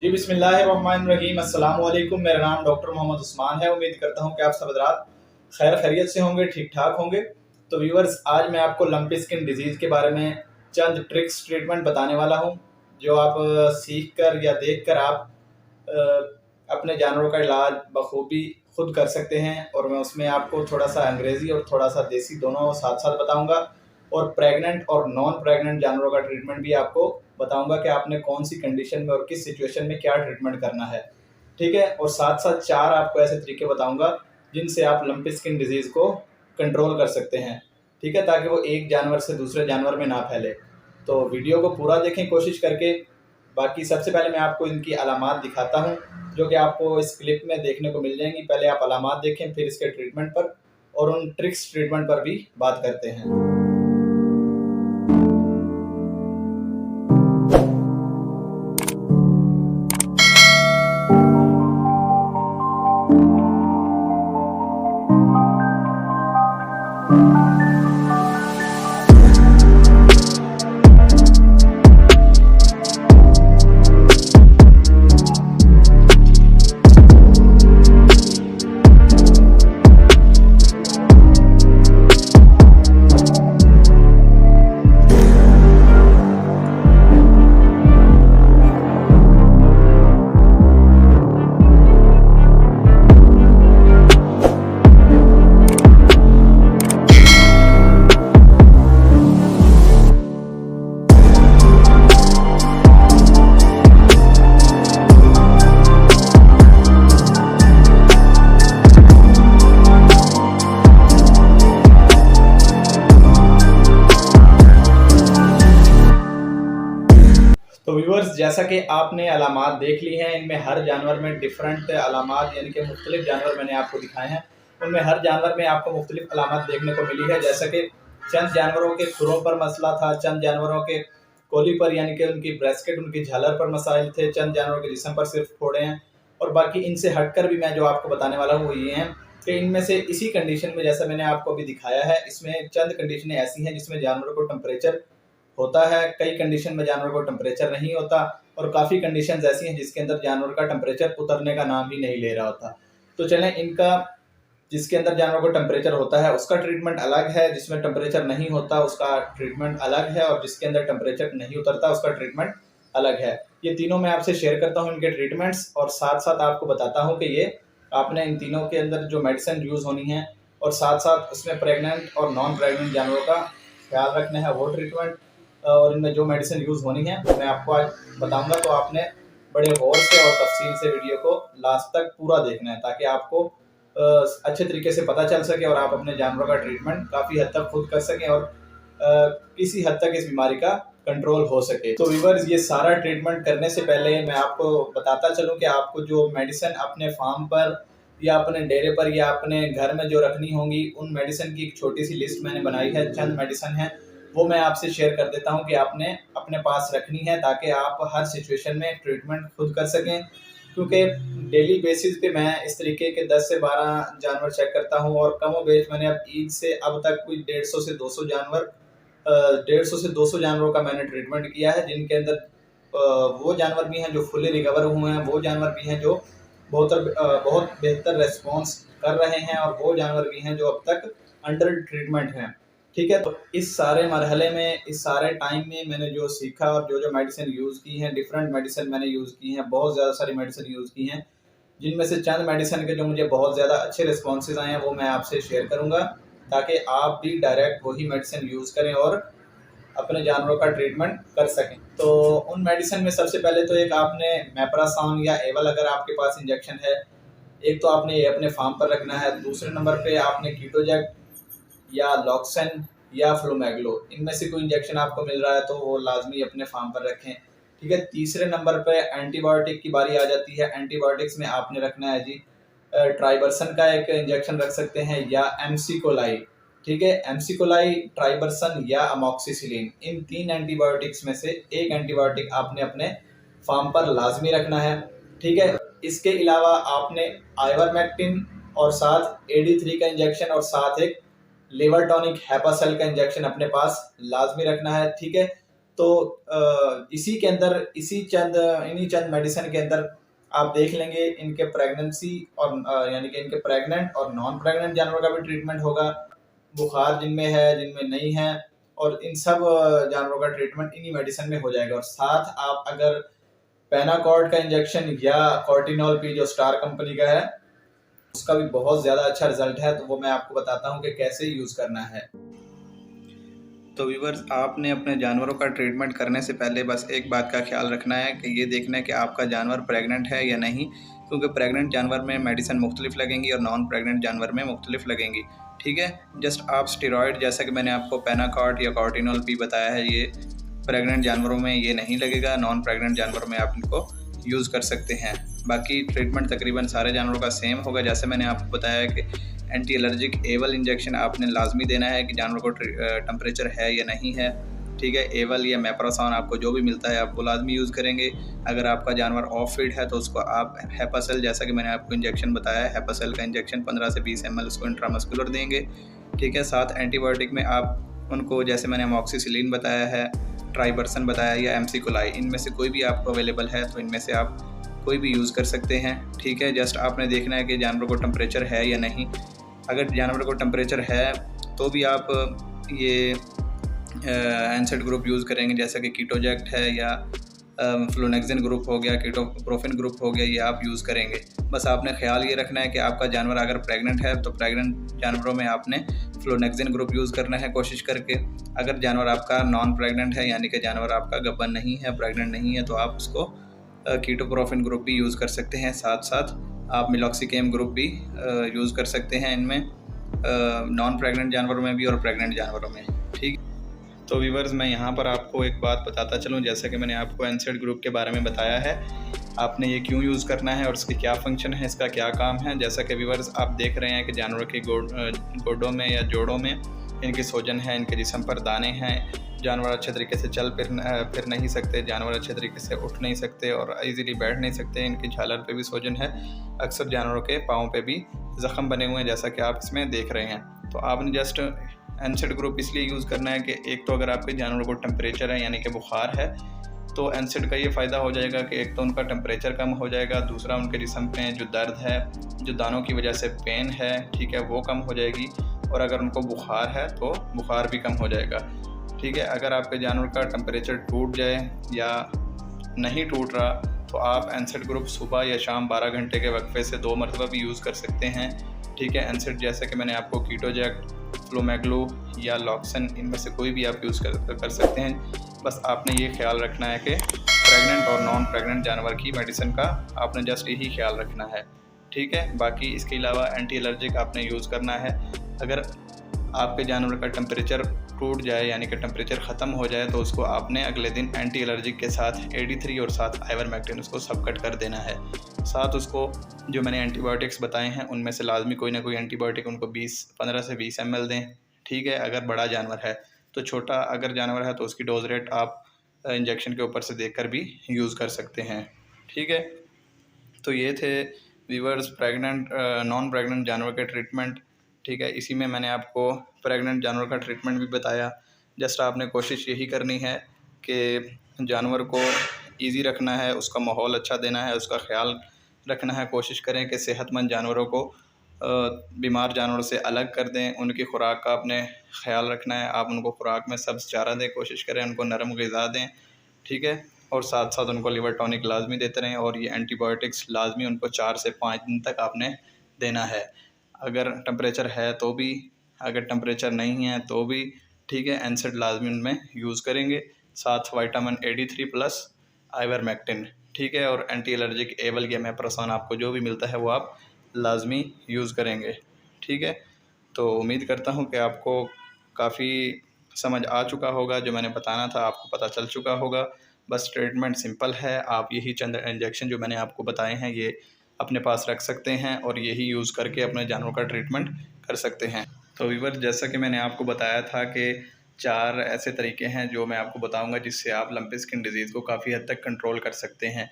जी बिस्मिल्लाहिर्रहमानिर्रहीम। अस्सलाम वालेकुम। मेरा नाम डॉक्टर मोहम्मद उस्मान है। उम्मीद करता हूँ कि आप सब हज़रात खैर खैरियत से होंगे, ठीक ठाक होंगे। तो व्यूअर्स, आज मैं आपको लंपी स्किन डिजीज़ के बारे में चंद ट्रिक्स ट्रीटमेंट बताने वाला हूँ, जो आप सीख कर या देख कर आप अपने जानवरों का इलाज बखूबी खुद कर सकते हैं। और मैं उसमें आपको थोड़ा सा अंग्रेज़ी और थोड़ा सा देसी दोनों साथ साथ बताऊँगा, और प्रेग्नेंट और नॉन प्रेग्नेंट जानवरों का ट्रीटमेंट भी आपको बताऊंगा कि आपने कौन सी कंडीशन में और किस सिचुएशन में क्या ट्रीटमेंट करना है। ठीक है। और साथ साथ 4 आपको ऐसे तरीके बताऊंगा जिनसे आप लंपी स्किन डिजीज़ को कंट्रोल कर सकते हैं। ठीक है, ताकि वो एक जानवर से दूसरे जानवर में ना फैले। तो वीडियो को पूरा देखें कोशिश करके। बाकी सबसे पहले मैं आपको इनकी अलामात दिखाता हूँ, जो कि आपको इस क्लिप में देखने को मिल जाएंगी। पहले आप अलामात देखें, फिर इसके ट्रीटमेंट पर और उन ट्रिक्स ट्रीटमेंट पर भी बात करते हैं। तो व्यूअर्स, जैसा कि आपने अलामात देख ली हैं, इनमें हर जानवर में डिफरेंट अलामात यानी कि मुख्तलिफ जानवर मैंने आपको दिखाए हैं। उनमें हर जानवर में आपको मुख्तलिफ अलामात देखने को मिली है। जैसा कि चंद जानवरों के खुरों पर मसला था, चंद जानवरों के कोली पर यानी कि उनकी ब्रेस्केट, उनकी झालर पर मसाइल थे, चंद जानवरों के जिस्म पर सिर्फ फोड़े हैं। और बाकी इनसे हटकर भी मैं जो आपको बताने वाला हूँ वो ये हैं कि इनमें से इसी कंडीशन में, जैसा मैंने आपको अभी दिखाया है, इसमें चंद कंडीशनें ऐसी हैं जिसमें जानवरों को टेम्परेचर होता है, कई कंडीशन में जानवर को टेम्परेचर नहीं होता, और काफ़ी कंडीशंस ऐसी हैं जिसके अंदर जानवर का टेम्परेचर उतरने का नाम ही नहीं ले रहा होता। तो चलें, इनका जिसके अंदर जानवर को टेम्परेचर होता है उसका ट्रीटमेंट अलग है, जिसमें टेम्परेचर नहीं होता उसका ट्रीटमेंट अलग है, और जिसके अंदर टेम्परेचर नहीं उतरता उसका ट्रीटमेंट अलग है। ये तीनों मैं आपसे शेयर करता हूँ, इनके ट्रीटमेंट्स, और साथ साथ आपको बताता हूँ कि ये आपने इन तीनों के अंदर जो मेडिसिन यूज़ होनी है, और साथ साथ उसमें प्रेग्नेंट और नॉन प्रेग्नेंट जानवरों का ख्याल रखना है, वो ट्रीटमेंट और इनमें जो मेडिसिन यूज़ होनी है वो मैं आपको आज बताऊंगा। तो आपने बड़े गौर से और तफसील से वीडियो को लास्ट तक पूरा देखना है, ताकि आपको अच्छे तरीके से पता चल सके और आप अपने जानवरों का ट्रीटमेंट काफ़ी हद तक खुद कर सकें, और किसी हद तक इस बीमारी का कंट्रोल हो सके। तो व्यूअर्स, ये सारा ट्रीटमेंट करने से पहले मैं आपको बताता चलूँ कि आपको जो मेडिसिन अपने फार्म पर या अपने डेरे पर या अपने घर में जो रखनी होंगी, उन मेडिसिन की एक छोटी सी लिस्ट मैंने बनाई है। चंद मेडिसिन है वो मैं आपसे शेयर कर देता हूँ कि आपने अपने पास रखनी है, ताकि आप हर सिचुएशन में ट्रीटमेंट खुद कर सकें। क्योंकि डेली बेसिस पे मैं इस तरीके के 10 से 12 जानवर चेक करता हूँ, और कम बेश मैंने अब ईद से अब तक कोई 150 से 200 जानवर 150 से 200 जानवरों का मैंने ट्रीटमेंट किया है, जिनके अंदर वो जानवर भी हैं जो फुली रिकवर हुए हैं, वो जानवर भी हैं जो बहुत बेहतर रेस्पॉन्स कर रहे हैं, और वो जानवर भी हैं जो अब तक अंडर ट्रीटमेंट हैं। ठीक है। तो इस सारे मरहले में, इस सारे टाइम में मैंने जो सीखा और जो मेडिसिन यूज़ की हैं, डिफरेंट मेडिसिन मैंने यूज़ की हैं, बहुत ज़्यादा सारी मेडिसिन यूज़ की हैं, जिनमें से चंद मेडिसिन के जो मुझे बहुत ज़्यादा अच्छे रिस्पॉन्सेज आए हैं वो मैं आपसे शेयर करूँगा, ताकि आप भी डायरेक्ट वही मेडिसिन यूज़ करें और अपने जानवरों का ट्रीटमेंट कर सकें। तो उन मेडिसिन में सबसे पहले तो एक आपने मेप्रासॉन या एवल, अगर आपके पास इंजेक्शन है, एक तो आपने ये अपने फार्म पर रखना है। दूसरे नंबर पे आपने कीटोजेक या लॉक्सन या फ्लोमैग्लो, इनमें से कोई इंजेक्शन आपको मिल रहा है तो वो लाजमी अपने फार्म पर रखें। ठीक है। तीसरे नंबर पे एंटीबायोटिक की बारी आ जाती है। एंटीबायोटिक्स में आपने रखना है जी ट्राइबरसन का एक इंजेक्शन रख सकते हैं, या एमसीकोलाई। ठीक है, एमसीकोलाई, ट्राइबरसन या अमॉक्सिसिलिन, इन 3 एंटीबायोटिक्स में से एक एंटीबायोटिक आपने अपने फार्म पर लाजमी रखना है। ठीक है। इसके अलावा आपने आइवरमेक्टिन और साथ AD3 का इंजेक्शन और साथ एक लिवर टॉनिक हेपासेल का इंजेक्शन अपने पास लाजमी रखना है। ठीक है। तो इन्हीं चंद मेडिसिन के अंदर आप देख लेंगे इनके प्रेगनेंसी और यानी कि इनके प्रेग्नेंट और नॉन प्रेग्नेंट जानवर का भी ट्रीटमेंट होगा, बुखार जिनमें है जिनमें नहीं है, और इन सब जानवरों का ट्रीटमेंट इन्हीं मेडिसिन में हो जाएगा। और साथ आप अगर पेनाकॉर्ड का इंजेक्शन या कॉर्टिनॉल पी जो स्टार कंपनी का है उसका भी बहुत ज़्यादा अच्छा रिजल्ट है, तो वो मैं आपको बताता हूँ कि कैसे यूज़ करना है। तो व्यूअर्स, आपने अपने जानवरों का ट्रीटमेंट करने से पहले बस एक बात का ख्याल रखना है कि ये देखना है कि आपका जानवर प्रेग्नेंट है या नहीं, क्योंकि प्रेग्नेंट जानवर में मेडिसिन मुख्तलिफ लगेंगी और नॉन प्रेग्नेंट जानवर में मुख्तलिफ लगेंगी। ठीक है, जस्ट आप स्टेरॉयड जैसा कि मैंने आपको पेनाकॉर्ड या कॉर्टिनॉल पी बताया है, ये प्रेग्नेंट जानवरों में ये नहीं लगेगा, नॉन प्रेग्नेंट जानवरों में आप इनको यूज़ कर सकते हैं। बाकी ट्रीटमेंट तकरीबन सारे जानवरों का सेम होगा। जैसे मैंने आपको बताया कि एंटी एलर्जिक एवल इंजेक्शन आपने लाजमी देना है कि जानवर को टेम्परेचर है या नहीं है। ठीक है, एवल या मेप्रासॉन आपको जो भी मिलता है आप वो लाजमी यूज़ करेंगे। अगर आपका जानवर ऑफ फीड है तो उसको आप हेपासेल, जैसा कि मैंने आपको इंजेक्शन बताया है, हेपासेल का इंजेक्शन 15 से 20 ml उसको इंट्रामस्कुलर देंगे। ठीक है, साथ एंटीबायोटिक में आप उनको, जैसे मैंने अमॉक्सिसिलिन बताया है, ट्राइबरसन बताया या एमसीकोलाई, इनमें से कोई भी आपको अवेलेबल है तो इनमें से आप कोई भी यूज़ कर सकते हैं। ठीक है, जस्ट आपने देखना है कि जानवर को टेम्परेचर है या नहीं। अगर जानवर को टेम्परेचर है तो भी आप ये एनसेड ग्रुप यूज़ करेंगे, जैसा कि कीटोजेक्ट है या फ्लोनेक्सिन ग्रुप हो गया, कीटोप्रोफिन ग्रुप हो गया, ये आप यूज़ करेंगे। बस आपने ख्याल ये रखना है कि आपका जानवर अगर प्रेग्नेंट है तो प्रेग्नेंट जानवरों में आपने फ्लोनेक्सिन ग्रुप यूज़ करना है कोशिश करके। अगर जानवर आपका नॉन प्रेग्नेंट है, यानी कि जानवर आपका गब्बन नहीं है, प्रेग्नेंट नहीं है, तो आप उसको कीटोप्रोफिन ग्रुप भी यूज़ कर सकते हैं। साथ साथ आप मिलॉक्सिकेम ग्रुप भी यूज़ कर सकते हैं इनमें, नॉन प्रेग्नेंट जानवरों में भी और प्रेग्नेंट जानवरों में। ठीक, तो व्यूअर्स, मैं यहाँ पर आपको एक बात बताता चलूँ, जैसा कि मैंने आपको एनसेड ग्रुप के बारे में बताया है, आपने ये क्यों यूज़ करना है और इसके क्या फंक्शन है, इसका क्या काम है। जैसा कि व्यूअर्स आप देख रहे हैं कि जानवरों के गोडों में या जोड़ों में इनके सोजन है, इनके जिस्म पर दाने हैं, जानवर अच्छे तरीके से चल फिर नहीं सकते, जानवर अच्छे तरीके से उठ नहीं सकते और इजीली बैठ नहीं सकते, इनकी झालर पे भी सोजन है, अक्सर जानवरों के पाँव पे भी ज़ख़म बने हुए हैं, जैसा कि आप इसमें देख रहे हैं। तो आपने जस्ट एनसेड ग्रुप इसलिए यूज़ करना है कि एक तो अगर आपके जानवर को टेम्परेचर है यानी कि बुखार है तो एनसेड का ये फ़ायदा हो जाएगा कि एक तो उनका टेम्परेचर कम हो जाएगा, दूसरा उनके जिस्म में जो दर्द है, जो दानों की वजह से पेन है, ठीक है, वो कम हो जाएगी, और अगर उनको बुखार है तो बुखार भी कम हो जाएगा। ठीक है, अगर आपके जानवर का टेम्परेचर टूट जाए या नहीं टूट रहा तो आप एनसेड ग्रुप सुबह या शाम 12 घंटे के वक्फे से 2 मरतबा भी यूज़ कर सकते हैं। ठीक है, एनसेड जैसे कि मैंने आपको कीटोजेक्ट, फ्लोमैग्लो या लॉक्सन, इनमें से कोई भी आप यूज़ कर सकते हैं। बस आपने ये ख्याल रखना है कि प्रेग्नेंट और नॉन प्रेग्नेंट जानवर की मेडिसिन का आपने जस्ट यही ख्याल रखना है। ठीक है, बाकी इसके अलावा एंटी एलर्जिक आपने यूज़ करना है। अगर आपके जानवर का टेम्परेचर टूट जाए यानी कि टेम्परेचर ख़त्म हो जाए तो उसको आपने अगले दिन एंटी एलर्जिक के साथ AD3 और साथ आइवरमेक्टिन उसको सब कट कर देना है। साथ उसको जो मैंने एंटीबायोटिक्स बताए हैं उनमें से लाजमी कोई ना कोई एंटीबायोटिक उनको 15 से 20 ml दें। ठीक है, अगर बड़ा जानवर है तो, छोटा अगर जानवर है तो उसकी डोज रेट आप इंजेक्शन के ऊपर से देखकर भी यूज़ कर सकते हैं। ठीक है, तो ये थे व्यूअर्स प्रेग्नेंट नॉन प्रेग्नेंट जानवर के ट्रीटमेंट। ठीक है, इसी में मैंने आपको प्रेग्नेंट जानवर का ट्रीटमेंट भी बताया। जस्ट आपने कोशिश यही करनी है कि जानवर को इजी रखना है, उसका माहौल अच्छा देना है, उसका ख्याल रखना है। कोशिश करें कि सेहतमंद जानवरों को बीमार जानवरों से अलग कर दें। उनकी खुराक का आपने ख्याल रखना है, आप उनको खुराक में सब्ज़ चारा दें, कोशिश करें उनको नरम ग़िज़ा दें। ठीक है, और साथ साथ उनको लिवर टॉनिक लाजमी देते रहें, और ये एंटीबायोटिक्स लाजमी उनको 4 से 5 दिन तक आपने देना है। अगर टेम्परेचर है तो भी, अगर टेम्परेचर नहीं है तो भी। ठीक है, एनसेड लाजमी उनमें यूज़ करेंगे, साथ विटामिन AD3 प्लस आइवरमेक्टिन। ठीक है, और एंटी एलर्जिक एवल या मेप्रासॉन आपको जो भी मिलता है वो आप लाजमी यूज़ करेंगे। ठीक है, तो उम्मीद करता हूँ कि आपको काफ़ी समझ आ चुका होगा, जो मैंने बताना था आपको पता चल चुका होगा। बस ट्रीटमेंट सिंपल है, आप यही चंद इंजेक्शन जो मैंने आपको बताए हैं ये अपने पास रख सकते हैं और यही यूज़ करके अपने जानवर का ट्रीटमेंट कर सकते हैं। तो व्यूअर, जैसा कि मैंने आपको बताया था कि 4 ऐसे तरीके हैं जो मैं आपको बताऊंगा जिससे आप लंपी स्किन डिजीज़ को काफ़ी हद तक कंट्रोल कर सकते हैं।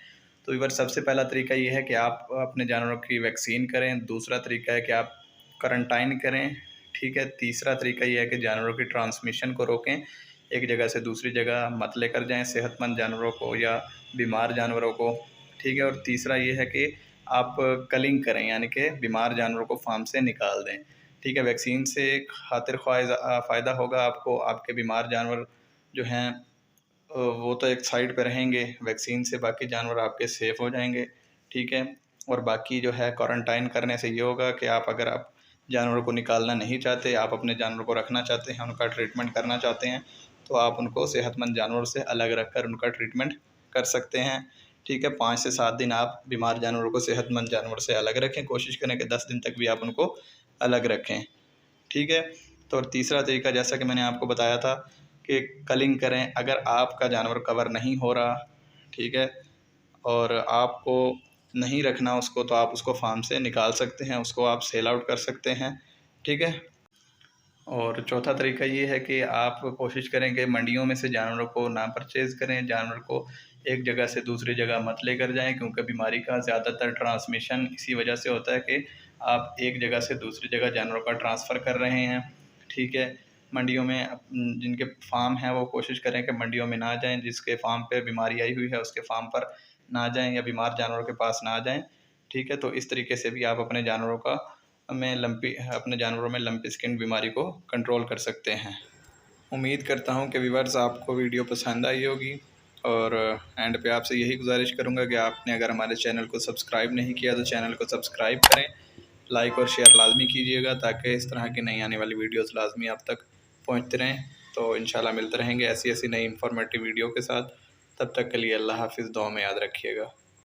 तो व्यूअर, सबसे पहला तरीका ये है कि आप अपने जानवरों की वैक्सीन करें। दूसरा तरीका है कि आप क्वारंटाइन करें। ठीक है, तीसरा तरीका ये है कि जानवरों की ट्रांसमिशन को रोकें, एक जगह से दूसरी जगह मत लेकर जाएं सेहतमंद जानवरों को या बीमार जानवरों को, ठीक है। और तीसरा ये है कि आप कलिंग करें, यानी कि बीमार जानवरों को फार्म से निकाल दें, ठीक है। वैक्सीन से खातिर ख्वाह फ़ायदा होगा आपको, आपके बीमार जानवर जो हैं वो तो एक साइड पे रहेंगे वैक्सीन से, बाकी जानवर आपके सेफ़ हो जाएंगे, ठीक है। और बाकी जो है क्वारंटाइन करने से ये होगा कि अगर आप जानवरों को निकालना नहीं चाहते, आप अपने जानवरों को रखना चाहते हैं, उनका ट्रीटमेंट करना चाहते हैं, तो आप उनको सेहतमंद जानवरों से अलग रख कर उनका ट्रीटमेंट कर सकते हैं, ठीक है। 5 से 7 दिन आप बीमार जानवरों को सेहतमंद जानवर से अलग रखें, कोशिश करें कि 10 दिन तक भी आप उनको अलग रखें, ठीक है। तो और तीसरा तरीका जैसा कि मैंने आपको बताया था कि कलिंग करें। अगर आपका जानवर कवर नहीं हो रहा, ठीक है, और आपको नहीं रखना उसको, तो आप उसको फार्म से निकाल सकते हैं, उसको आप सेल आउट कर सकते हैं, ठीक है। और चौथा तरीका ये है कि आप कोशिश करें कि मंडियों में से जानवरों को ना परचेज़ करें, जानवर को एक जगह से दूसरी जगह मत लेकर जाएं, क्योंकि बीमारी का ज़्यादातर ट्रांसमिशन इसी वजह से होता है कि आप एक जगह से दूसरी जगह जानवरों का ट्रांसफ़र कर रहे हैं, ठीक है। मंडियों में जिनके फार्म हैं वो कोशिश करें कि मंडियों में ना जाएं, जिसके फार्म पे बीमारी आई हुई है उसके फार्म पर ना जाएं या बीमार जानवरों के पास ना जाएं, ठीक है। तो इस तरीके से भी आप अपने जानवरों में लंपी स्किन बीमारी को कंट्रोल कर सकते हैं। उम्मीद करता हूं कि व्यूअर्स आपको वीडियो पसंद आई होगी, और एंड पे आपसे यही गुजारिश करूंगा कि आपने अगर हमारे चैनल को सब्सक्राइब नहीं किया तो चैनल को सब्सक्राइब करें, लाइक और शेयर लाजमी कीजिएगा, ताकि इस तरह की नई आने वाली वीडियोस लाजमी आप तक पहुंचते रहें। तो इंशाल्लाह मिलते रहेंगे ऐसी नई इंफॉर्मेटिव वीडियो के साथ। तब तक के लिए अल्लाह हाफिज़, दुआ में याद रखिएगा।